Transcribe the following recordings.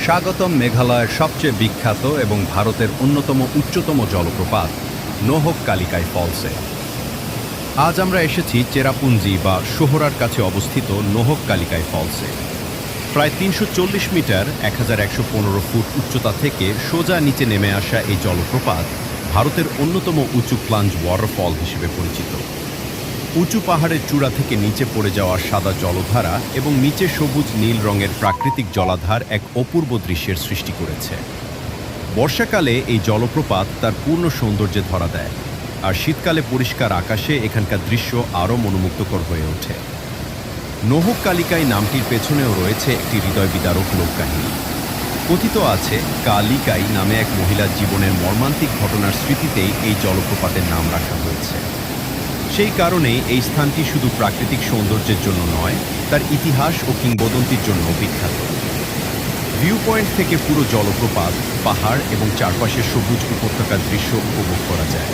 স্বাগতম মেঘালয়ের সবচেয়ে বিখ্যাত এবং ভারতের অন্যতম উচ্চতম জলপ্রপাত নোহক কালিকাই ফলসে। আজ আমরা এসেছি চেরাপুঞ্জি বা সোহরার কাছে অবস্থিত নোহক কালিকাই ফলসে। প্রায় ৩৪০ মিটার ১১১৫ ফুট উচ্চতা থেকে সোজা নিচে নেমে আসা এই জলপ্রপাত ভারতের অন্যতম উঁচু প্লাঞ্জ ওয়াটারফল হিসেবে পরিচিত। উঁচু পাহাড়ের চূড়া থেকে নিচে পড়ে যাওয়া সাদা জলধারা এবং নিচে সবুজ নীল রঙের প্রাকৃতিক জলাধার এক অপূর্ব দৃশ্যের সৃষ্টি করেছে। বর্ষাকালে এই জলপ্রপাত তার পূর্ণ সৌন্দর্যে ধরা দেয়, আর শীতকালে পরিষ্কার আকাশে এখানকার দৃশ্য আরও মনোমুগ্ধকর হয়ে ওঠে। নোহক কালিকাই নামটির পেছনেও রয়েছে একটি হৃদয় বিদারক লোককাহিনী। কথিত আছে, কালিকাই নামে এক মহিলার জীবনের মর্মান্তিক ঘটনার স্মৃতিতেই এই জলপ্রপাতের নাম রাখা হয়েছে। সেই কারণেই এই স্থানটি শুধু প্রাকৃতিক সৌন্দর্যের জন্য নয়, তার ইতিহাস ও কিংবদন্তির জন্য বিখ্যাত। ভিউ পয়েন্ট থেকে পুরো জলপ্রপাত, পাহাড় এবং চারপাশের সবুজ উপত্যকার দৃশ্য উপভোগ করা যায়।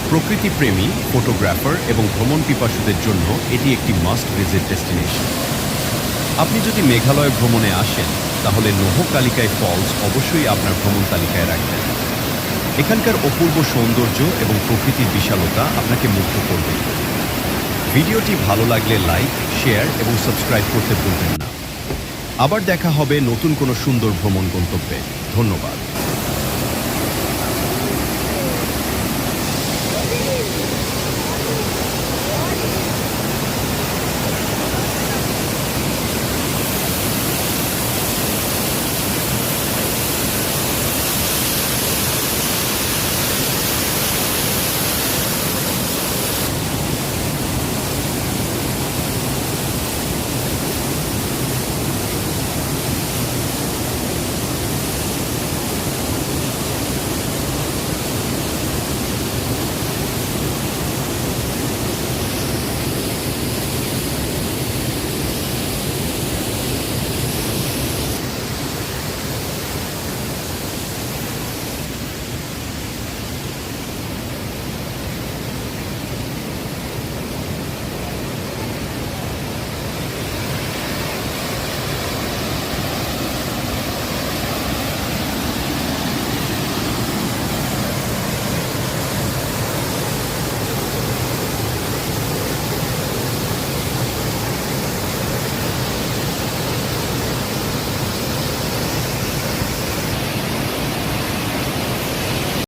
প্রকৃতিপ্রেমী, ফটোগ্রাফার এবং ভ্রমণ পিপাসুদের জন্য এটি একটি মাস্ট ভিজিট ডেস্টিনেশন। আপনি যদি মেঘালয় ভ্রমণে আসেন, তাহলে নোহক কালিকাই ফলস অবশ্যই আপনার ভ্রমণ তালিকায় রাখবেন। এখানকার অপূর্ব সৌন্দর্য এবং প্রকৃতির বিশালতা আপনাকে মুগ্ধ করবে। ভিডিওটি ভালো লাগলে লাইক, শেয়ার এবং সাবস্ক্রাইব করতে ভুলবেন না। আবার দেখা হবে নতুন কোনো সুন্দর ভ্রমণ গন্তব্যে। ধন্যবাদ।